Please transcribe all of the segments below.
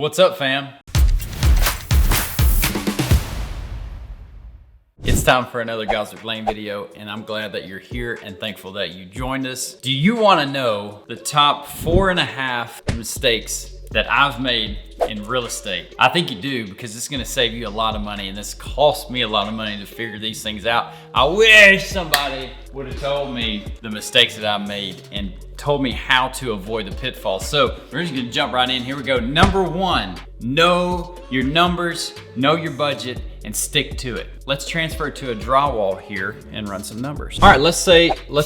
What's up, fam? It's time for another Goswick Lane video, and I'm glad that you're here and thankful that you joined us. Do you want to know the top 4.5 mistakes that I've made in real estate? I think you do, because it's gonna save you a lot of money, and this cost me a lot of money to figure these things out. I wish somebody would have told me the mistakes that I made and told me how to avoid the pitfalls. So we're just gonna jump right in. Here we go. Number one, know your numbers, know your budget, and stick to it. Let's transfer to a drywall here and run some numbers. All right, let's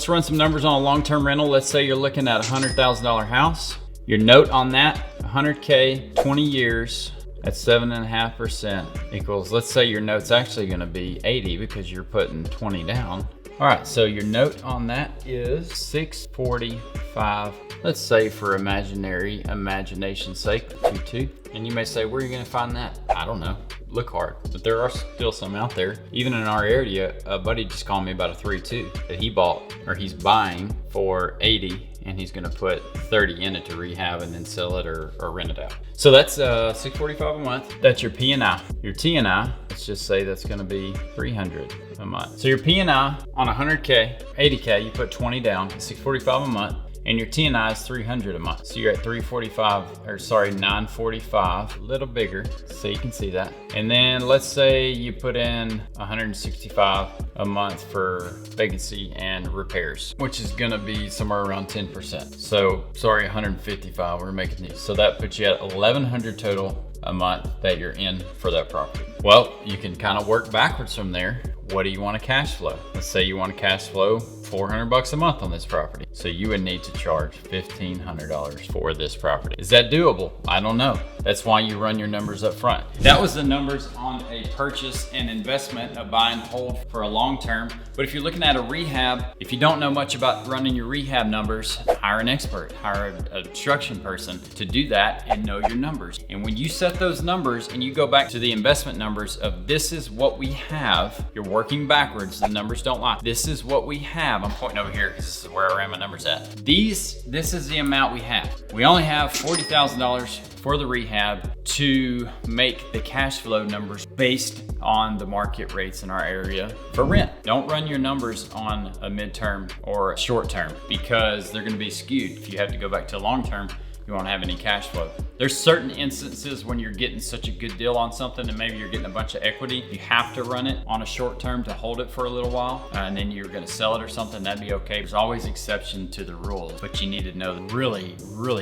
run some numbers on a long-term rental. Let's say you're looking at a $100,000 house. Your note on that, 100K, 20 years, at 7.5% equals, let's say your note's actually gonna be 80 because you're putting 20 down. All right, so your note on that is 645. Let's say for imagination's sake, 22. And you may say, where are you gonna find that? I don't know, look hard. But there are still some out there. Even in our area, a buddy just called me about a 3.2 that he bought, or he's buying for 80, and he's gonna put 30 in it to rehab and then sell it or rent it out. So that's $645 a month. That's your P&I. Your T&I, let's just say that's gonna be 300 a month. So your P&I on 100K, 80K, you put 20 down, $645 a month. And your T&I is 300 a month. So you're at 945, a little bigger, so you can see that. And then let's say you put in 165 a month for vacancy and repairs, which is gonna be somewhere around 10%. So, sorry, 155, we're making these. So that puts you at 1,100 total a month that you're in for that property. Well, you can kind of work backwards from there. What do you want to cash flow? Let's say you want to cash flow $400 a month on this property. So you would need to charge $1,500 for this property. Is that doable? I don't know. That's why you run your numbers up front. That was the numbers on a purchase and investment, a buy and hold for a long term. But if you're looking at a rehab, if you don't know much about running your rehab numbers, hire an expert, hire a construction person to do that and know your numbers. And when you set those numbers and you go back to the investment numbers of this is what we have, you're working backwards, the numbers don't lie. This is what we have. I'm pointing over here because this is where I ran my numbers at. This is the amount we have. We only have $40,000 for the rehab to make the cash flow numbers based on the market rates in our area for rent. Don't run your numbers on a midterm or a short term because they're gonna be skewed. If you have to go back to long term, you won't have any cash flow. There's certain instances when you're getting such a good deal on something and maybe you're getting a bunch of equity, you have to run it on a short term to hold it for a little while, and then you're gonna sell it or something, that'd be okay. There's always exception to the rules, but you need to know really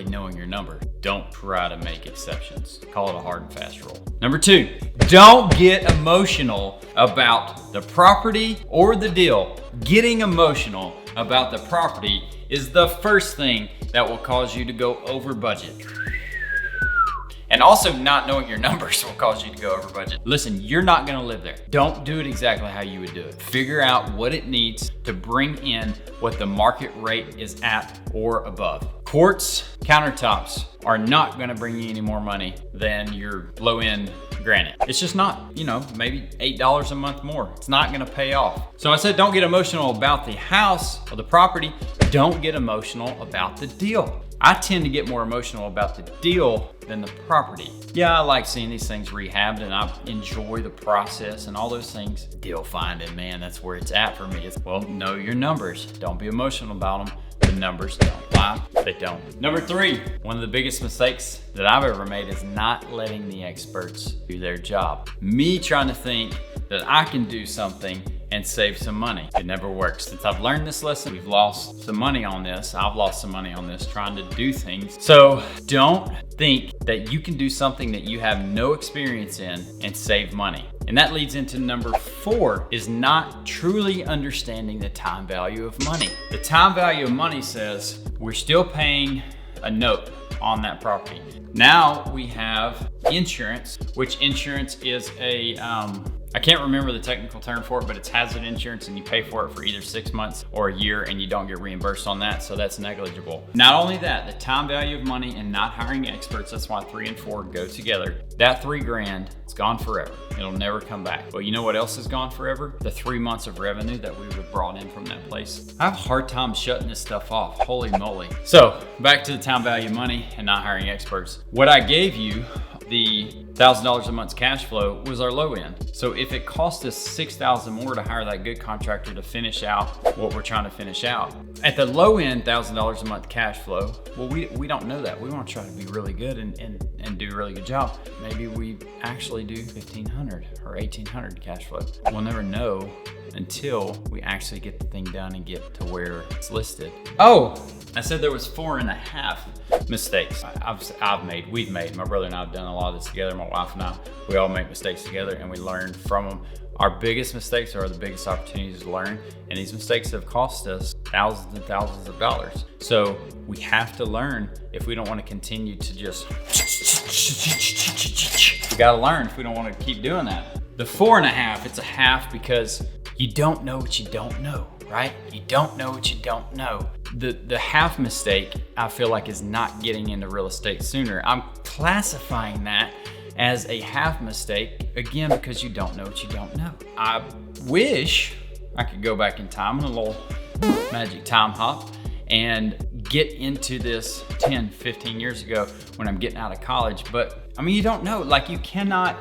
knowing your number. Don't try to make exceptions. Call it a hard and fast rule. Number two, don't get emotional about the property or the deal. Getting emotional about the property is the first thing that will cause you to go over budget. And also not knowing your numbers will cause you to go over budget. Listen, you're not gonna live there. Don't do it exactly how you would do it. Figure out what it needs to bring in what the market rate is at or above. Quartz countertops are not gonna bring you any more money than your low-end granite. It's just not, maybe $8 a month more. It's not gonna pay off. So I said don't get emotional about the house or the property. Don't get emotional about the deal. I tend to get more emotional about the deal than the property. Yeah, I like seeing these things rehabbed and I enjoy the process and all those things. Deal finding, man, that's where it's at for me. Well, know your numbers. Don't be emotional about them. The numbers don't lie, they don't. Number three, one of the biggest mistakes that I've ever made is not letting the experts do their job. Me trying to think that I can do something and save some money. It never works. Since I've learned this lesson, we've lost some money on this. I've lost some money on this trying to do things. So don't think that you can do something that you have no experience in and save money. And that leads into number four, is not truly understanding the time value of money. The time value of money says we're still paying a note on that property. Now we have insurance, which insurance is I can't remember the technical term for it, but it's hazard insurance and you pay for it for either 6 months or a year and you don't get reimbursed on that, so that's negligible. Not only that, the time value of money and not hiring experts, that's why 3 and 4 go together. That $3,000, it's gone forever. It'll never come back. But you know what else is gone forever? The 3 months of revenue that we would have brought in from that place. I have a hard time shutting this stuff off, holy moly. So back to the time value of money and not hiring experts. What I gave you the $1,000 a month's cash flow was our low end. So if it cost us $6,000 more to hire that good contractor to finish out what we're trying to finish out, at the low end $1,000 a month cash flow, well, we don't know that. We want to try to be really good and do a really good job. Maybe we actually do $1,500 or $1,800 cash flow. We'll never know until we actually get the thing done and get to where it's listed. Oh, I said there was 4.5 mistakes we've made. My brother and I have done a lot of this together. My wife and I, we all make mistakes together and we learn from them. Our biggest mistakes are the biggest opportunities to learn, and these mistakes have cost us thousands and thousands of dollars. So we have to learn if we don't want to continue to just, we gotta learn if we don't want to keep doing that. The 4.5, it's a half because you don't know what you don't know, right? You don't know what you don't know. The half mistake, I feel like, is not getting into real estate sooner. I'm classifying that as a half mistake, again, because you don't know what you don't know. I wish I could go back in time in a little magic time hop and get into this 10, 15 years ago when I'm getting out of college. But I mean, you don't know, like you cannot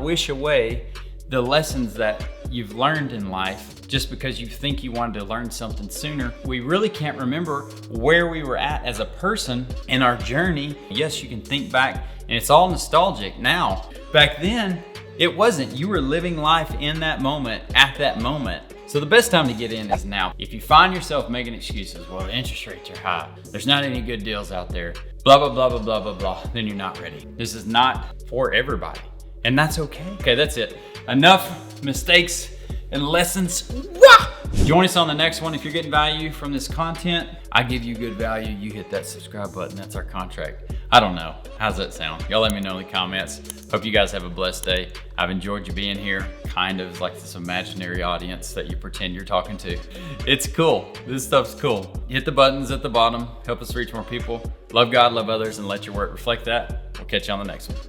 wish away the lessons that you've learned in life just because you think you wanted to learn something sooner. We really can't remember where we were at as a person in our journey. Yes, you can think back and it's all nostalgic now. Back then, it wasn't. You were living life in that moment, at that moment. So the best time to get in is now. If you find yourself making excuses, well, the interest rates are high, there's not any good deals out there, blah, blah, blah, blah, blah, blah, blah, then you're not ready. This is not for everybody. And that's okay. Okay, that's it. Enough mistakes and lessons. Wah! Join us on the next one. If you're getting value from this content, I give you good value, you hit that subscribe button. That's our contract. I don't know. How's that sound? Y'all let me know in the comments. Hope you guys have a blessed day. I've enjoyed you being here. Kind of like this imaginary audience that you pretend you're talking to. It's cool. This stuff's cool. Hit the buttons at the bottom. Help us reach more people. Love God, love others, and let your work reflect that. We'll catch you on the next one.